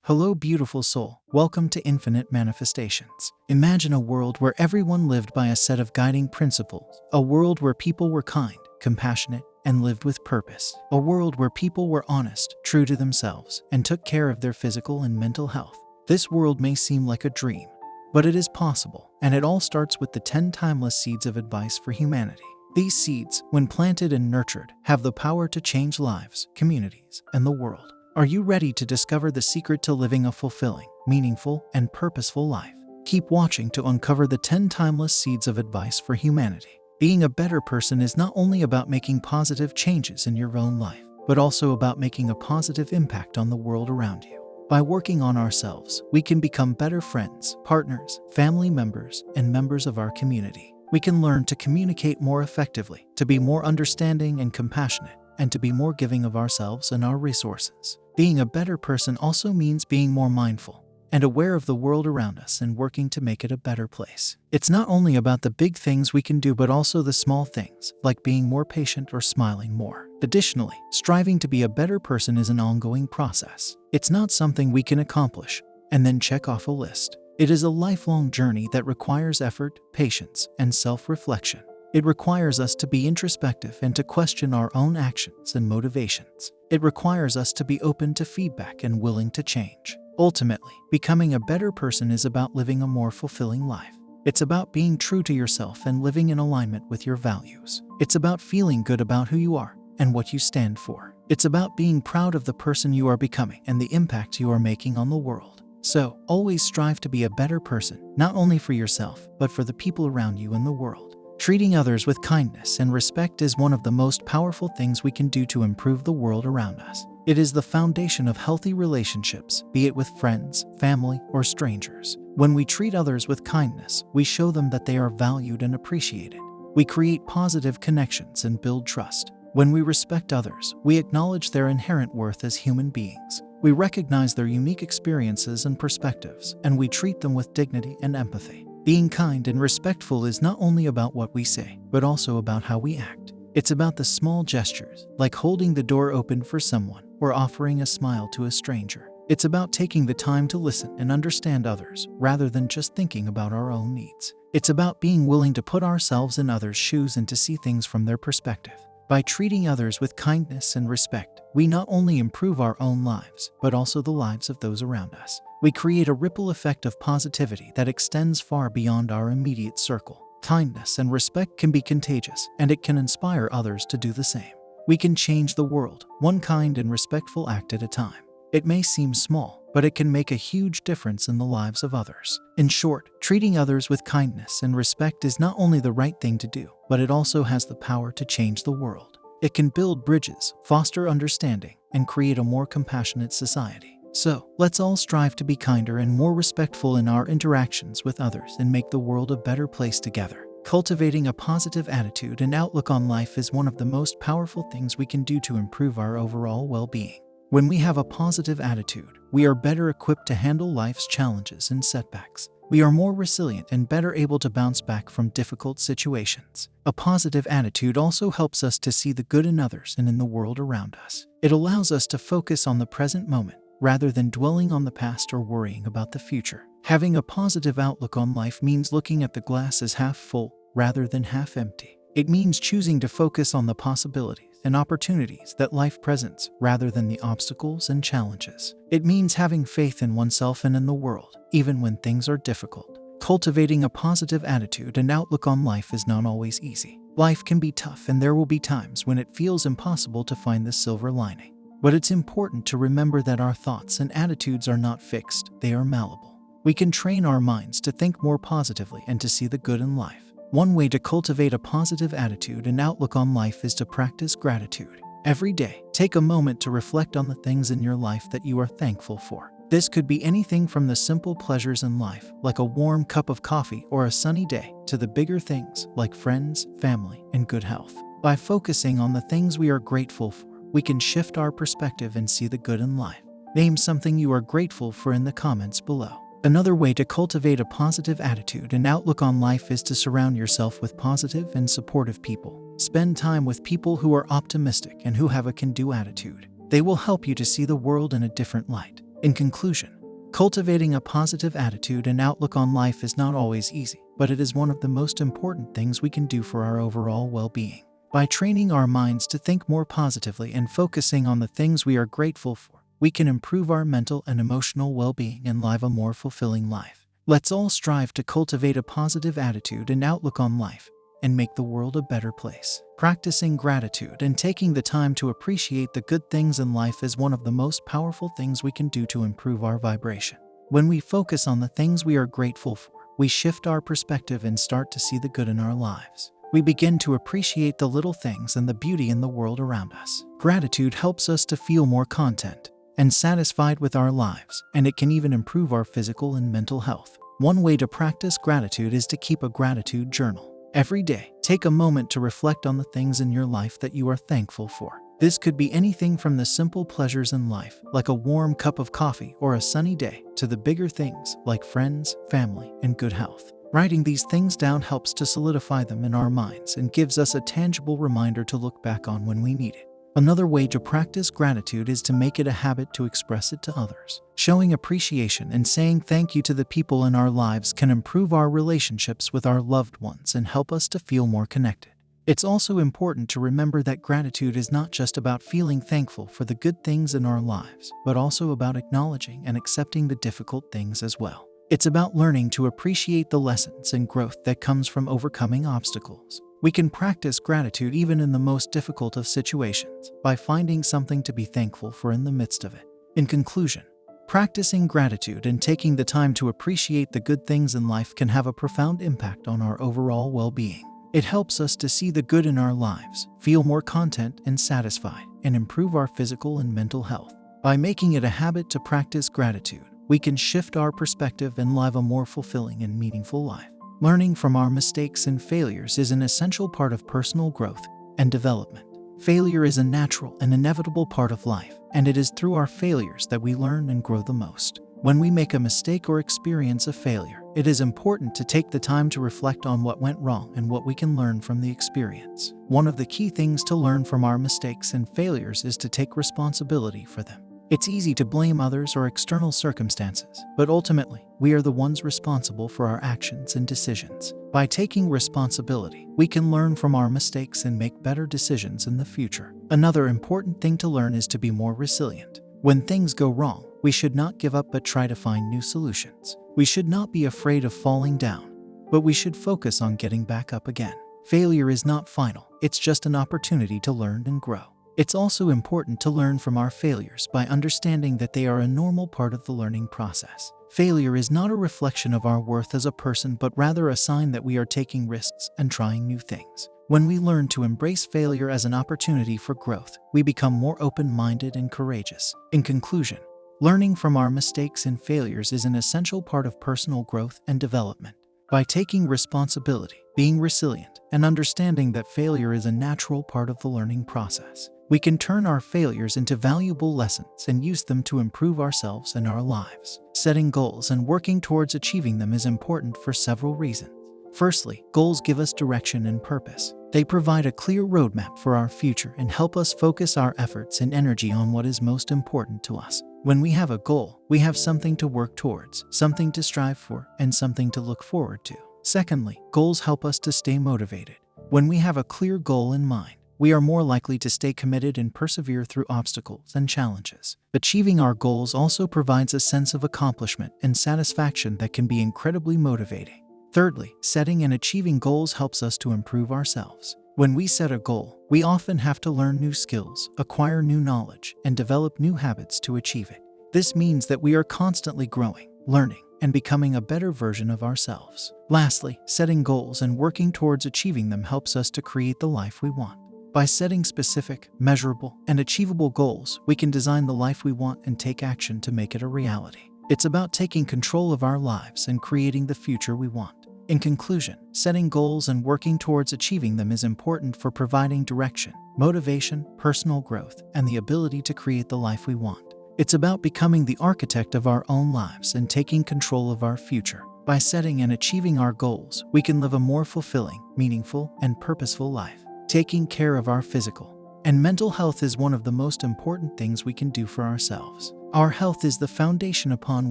Hello, beautiful soul. Welcome to Infinite Manifestations. Imagine a world where everyone lived by a set of guiding principles. A world where people were kind, compassionate, and lived with purpose. A world where people were honest, true to themselves, and took care of their physical and mental health. This world may seem like a dream, but it is possible, and it all starts with the 10 timeless seeds of advice for humanity. These seeds, when planted and nurtured, have the power to change lives, communities, and the world. Are you ready to discover the secret to living a fulfilling, meaningful, and purposeful life? Keep watching to uncover the 10 timeless seeds of advice for humanity. Being a better person is not only about making positive changes in your own life, but also about making a positive impact on the world around you. By working on ourselves, we can become better friends, partners, family members, and members of our community. We can learn to communicate more effectively, to be more understanding and compassionate, and to be more giving of ourselves and our resources. Being a better person also means being more mindful and aware of the world around us and working to make it a better place. It's not only about the big things we can do, but also the small things, like being more patient or smiling more. Additionally, striving to be a better person is an ongoing process. It's not something we can accomplish and then check off a list. It is a lifelong journey that requires effort, patience, and self-reflection. It requires us to be introspective and to question our own actions and motivations. It requires us to be open to feedback and willing to change. Ultimately, becoming a better person is about living a more fulfilling life. It's about being true to yourself and living in alignment with your values. It's about feeling good about who you are and what you stand for. It's about being proud of the person you are becoming and the impact you are making on the world. So, always strive to be a better person, not only for yourself, but for the people around you and the world. Treating others with kindness and respect is one of the most powerful things we can do to improve the world around us. It is the foundation of healthy relationships, be it with friends, family, or strangers. When we treat others with kindness, we show them that they are valued and appreciated. We create positive connections and build trust. When we respect others, we acknowledge their inherent worth as human beings. We recognize their unique experiences and perspectives, and we treat them with dignity and empathy. Being kind and respectful is not only about what we say, but also about how we act. It's about the small gestures, like holding the door open for someone or offering a smile to a stranger. It's about taking the time to listen and understand others, rather than just thinking about our own needs. It's about being willing to put ourselves in others' shoes and to see things from their perspective. By treating others with kindness and respect, we not only improve our own lives, but also the lives of those around us. We create a ripple effect of positivity that extends far beyond our immediate circle. Kindness and respect can be contagious, and it can inspire others to do the same. We can change the world, one kind and respectful act at a time. It may seem small, but it can make a huge difference in the lives of others. In short, treating others with kindness and respect is not only the right thing to do, but it also has the power to change the world. It can build bridges, foster understanding, and create a more compassionate society. So, let's all strive to be kinder and more respectful in our interactions with others and make the world a better place together. Cultivating a positive attitude and outlook on life is one of the most powerful things we can do to improve our overall well-being. When we have a positive attitude, we are better equipped to handle life's challenges and setbacks. We are more resilient and better able to bounce back from difficult situations. A positive attitude also helps us to see the good in others and in the world around us. It allows us to focus on the present moment, rather than dwelling on the past or worrying about the future. Having a positive outlook on life means looking at the glass as half full, rather than half empty. It means choosing to focus on the possibilities and opportunities that life presents, rather than the obstacles and challenges. It means having faith in oneself and in the world, even when things are difficult. Cultivating a positive attitude and outlook on life is not always easy. Life can be tough, and there will be times when it feels impossible to find the silver lining. But it's important to remember that our thoughts and attitudes are not fixed, they are malleable. We can train our minds to think more positively and to see the good in life. One way to cultivate a positive attitude and outlook on life is to practice gratitude. Every day, take a moment to reflect on the things in your life that you are thankful for. This could be anything from the simple pleasures in life, like a warm cup of coffee or a sunny day, to the bigger things, like friends, family, and good health. By focusing on the things we are grateful for, we can shift our perspective and see the good in life. Name something you are grateful for in the comments below. Another way to cultivate a positive attitude and outlook on life is to surround yourself with positive and supportive people. Spend time with people who are optimistic and who have a can-do attitude. They will help you to see the world in a different light. In conclusion, Cultivating a positive attitude and outlook on life is not always easy, but it is one of the most important things we can do for our overall well-being. By training our minds to think more positively and focusing on the things we are grateful for, we can improve our mental and emotional well-being and live a more fulfilling life. Let's all strive to cultivate a positive attitude and outlook on life and make the world a better place. Practicing gratitude and taking the time to appreciate the good things in life is one of the most powerful things we can do to improve our vibration. When we focus on the things we are grateful for, we shift our perspective and start to see the good in our lives. We begin to appreciate the little things and the beauty in the world around us. Gratitude helps us to feel more content and satisfied with our lives, and it can even improve our physical and mental health. One way to practice gratitude is to keep a gratitude journal. Every day, take a moment to reflect on the things in your life that you are thankful for. This could be anything from the simple pleasures in life, like a warm cup of coffee or a sunny day, to the bigger things like friends, family, and good health. Writing these things down helps to solidify them in our minds and gives us a tangible reminder to look back on when we need it. Another way to practice gratitude is to make it a habit to express it to others. Showing appreciation and saying thank you to the people in our lives can improve our relationships with our loved ones and help us to feel more connected. It's also important to remember that gratitude is not just about feeling thankful for the good things in our lives, but also about acknowledging and accepting the difficult things as well. It's about learning to appreciate the lessons and growth that comes from overcoming obstacles. We can practice gratitude even in the most difficult of situations by finding something to be thankful for in the midst of it. In conclusion, practicing gratitude and taking the time to appreciate the good things in life can have a profound impact on our overall well-being. It helps us to see the good in our lives, feel more content and satisfied, and improve our physical and mental health. By making it a habit to practice gratitude, we can shift our perspective and live a more fulfilling and meaningful life. Learning from our mistakes and failures is an essential part of personal growth and development. Failure is a natural and inevitable part of life, and it is through our failures that we learn and grow the most. When we make a mistake or experience a failure, it is important to take the time to reflect on what went wrong and what we can learn from the experience. One of the key things to learn from our mistakes and failures is to take responsibility for them. It's easy to blame others or external circumstances, but ultimately, we are the ones responsible for our actions and decisions. By taking responsibility, we can learn from our mistakes and make better decisions in the future. Another important thing to learn is to be more resilient. When things go wrong, we should not give up but try to find new solutions. We should not be afraid of falling down, but we should focus on getting back up again. Failure is not final, it's just an opportunity to learn and grow. It's also important to learn from our failures by understanding that they are a normal part of the learning process. Failure is not a reflection of our worth as a person, but rather a sign that we are taking risks and trying new things. When we learn to embrace failure as an opportunity for growth, we become more open-minded and courageous. In conclusion, learning from our mistakes and failures is an essential part of personal growth and development. By taking responsibility, being resilient, and understanding that failure is a natural part of the learning process, we can turn our failures into valuable lessons and use them to improve ourselves and our lives. Setting goals and working towards achieving them is important for several reasons. Firstly, goals give us direction and purpose. They provide a clear roadmap for our future and help us focus our efforts and energy on what is most important to us. When we have a goal, we have something to work towards, something to strive for, and something to look forward to. Secondly, goals help us to stay motivated. When we have a clear goal in mind, we are more likely to stay committed and persevere through obstacles and challenges. Achieving our goals also provides a sense of accomplishment and satisfaction that can be incredibly motivating. Thirdly, setting and achieving goals helps us to improve ourselves. When we set a goal, we often have to learn new skills, acquire new knowledge, and develop new habits to achieve it. This means that we are constantly growing, learning, and becoming a better version of ourselves. Lastly, setting goals and working towards achieving them helps us to create the life we want. By setting specific, measurable, and achievable goals, we can design the life we want and take action to make it a reality. It's about taking control of our lives and creating the future we want. In conclusion, setting goals and working towards achieving them is important for providing direction, motivation, personal growth, and the ability to create the life we want. It's about becoming the architect of our own lives and taking control of our future. By setting and achieving our goals, we can live a more fulfilling, meaningful, and purposeful life. Taking care of our physical and mental health is one of the most important things we can do for ourselves. Our health is the foundation upon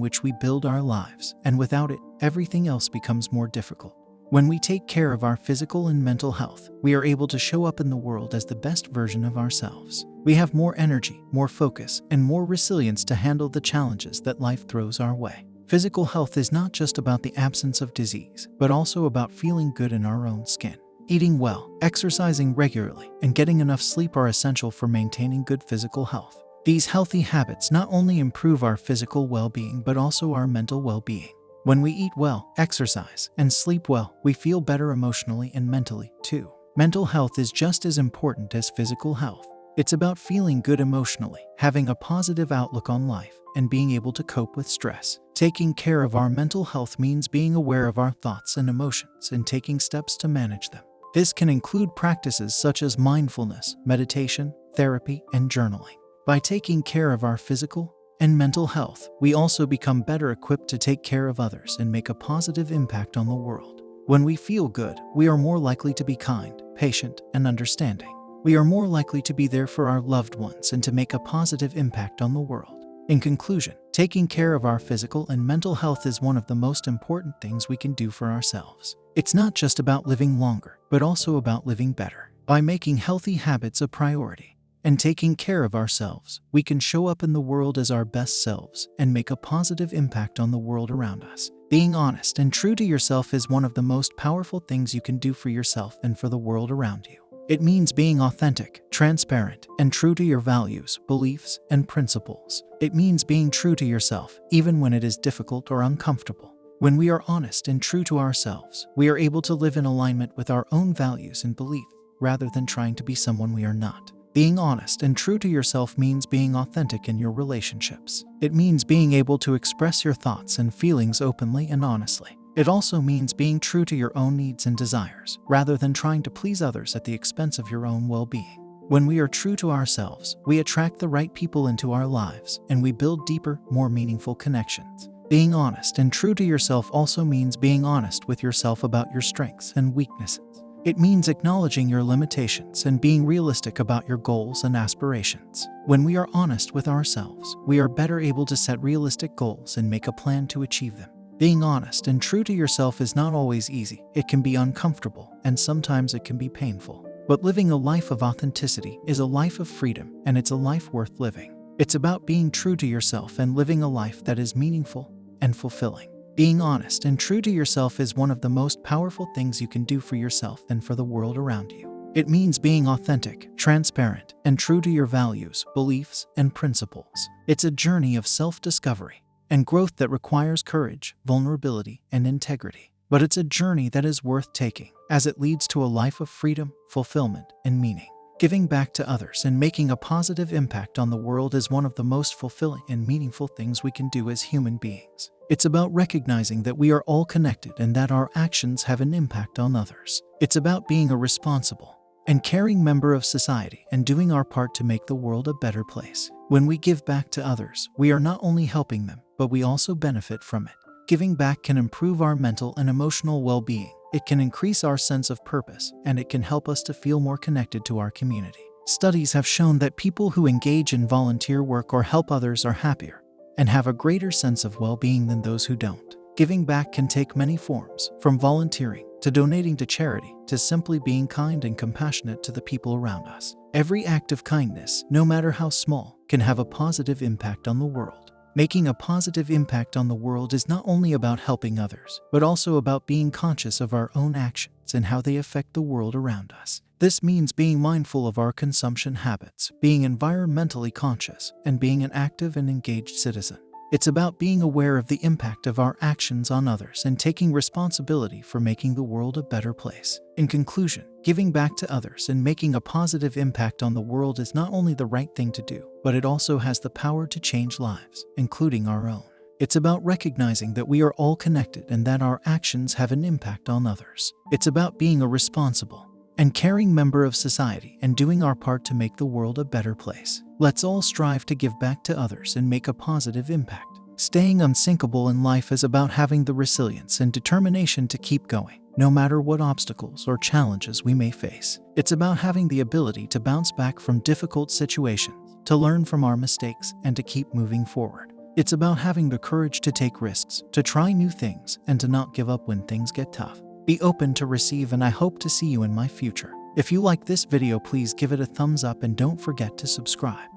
which we build our lives, and without it, everything else becomes more difficult. When we take care of our physical and mental health, we are able to show up in the world as the best version of ourselves. We have more energy, more focus, and more resilience to handle the challenges that life throws our way. Physical health is not just about the absence of disease, but also about feeling good in our own skin. Eating well, exercising regularly, and getting enough sleep are essential for maintaining good physical health. These healthy habits not only improve our physical well-being but also our mental well-being. When we eat well, exercise, and sleep well, we feel better emotionally and mentally, too. Mental health is just as important as physical health. It's about feeling good emotionally, having a positive outlook on life, and being able to cope with stress. Taking care of our mental health means being aware of our thoughts and emotions and taking steps to manage them. This can include practices such as mindfulness, meditation, therapy, and journaling. By taking care of our physical and mental health, we also become better equipped to take care of others and make a positive impact on the world. When we feel good, we are more likely to be kind, patient, and understanding. We are more likely to be there for our loved ones and to make a positive impact on the world. In conclusion, taking care of our physical and mental health is one of the most important things we can do for ourselves. It's not just about living longer, but also about living better. By making healthy habits a priority and taking care of ourselves, we can show up in the world as our best selves and make a positive impact on the world around us. Being honest and true to yourself is one of the most powerful things you can do for yourself and for the world around you. It means being authentic, transparent, and true to your values, beliefs, and principles. It means being true to yourself, even when it is difficult or uncomfortable. When we are honest and true to ourselves, we are able to live in alignment with our own values and beliefs, rather than trying to be someone we are not. Being honest and true to yourself means being authentic in your relationships. It means being able to express your thoughts and feelings openly and honestly. It also means being true to your own needs and desires, rather than trying to please others at the expense of your own well-being. When we are true to ourselves, we attract the right people into our lives, and we build deeper, more meaningful connections. Being honest and true to yourself also means being honest with yourself about your strengths and weaknesses. It means acknowledging your limitations and being realistic about your goals and aspirations. When we are honest with ourselves, we are better able to set realistic goals and make a plan to achieve them. Being honest and true to yourself is not always easy. It can be uncomfortable, and sometimes it can be painful. But living a life of authenticity is a life of freedom, and it's a life worth living. It's about being true to yourself and living a life that is meaningful and fulfilling. Being honest and true to yourself is one of the most powerful things you can do for yourself and for the world around you. It means being authentic, transparent, and true to your values, beliefs, and principles. It's a journey of self-discovery and growth that requires courage, vulnerability, and integrity. But it's a journey that is worth taking, as it leads to a life of freedom, fulfillment, and meaning. Giving back to others and making a positive impact on the world is one of the most fulfilling and meaningful things we can do as human beings. It's about recognizing that we are all connected and that our actions have an impact on others. It's about being a responsible and caring member of society and doing our part to make the world a better place. When we give back to others, we are not only helping them, but we also benefit from it. Giving back can improve our mental and emotional well-being. It can increase our sense of purpose, and it can help us to feel more connected to our community. Studies have shown that people who engage in volunteer work or help others are happier and have a greater sense of well-being than those who don't. Giving back can take many forms, from volunteering to donating to charity to simply being kind and compassionate to the people around us. Every act of kindness, no matter how small, can have a positive impact on the world. Making a positive impact on the world is not only about helping others, but also about being conscious of our own actions and how they affect the world around us. This means being mindful of our consumption habits, being environmentally conscious, and being an active and engaged citizen. It's about being aware of the impact of our actions on others and taking responsibility for making the world a better place. In conclusion, giving back to others and making a positive impact on the world is not only the right thing to do, but it also has the power to change lives, including our own. It's about recognizing that we are all connected and that our actions have an impact on others. It's about being a responsible and caring member of society and doing our part to make the world a better place. Let's all strive to give back to others and make a positive impact. Staying unsinkable in life is about having the resilience and determination to keep going, no matter what obstacles or challenges we may face. It's about having the ability to bounce back from difficult situations, to learn from our mistakes, and to keep moving forward. It's about having the courage to take risks, to try new things, and to not give up when things get tough. Be open to receive, and I hope to see you in my future. If you like this video, please give it a thumbs up and don't forget to subscribe.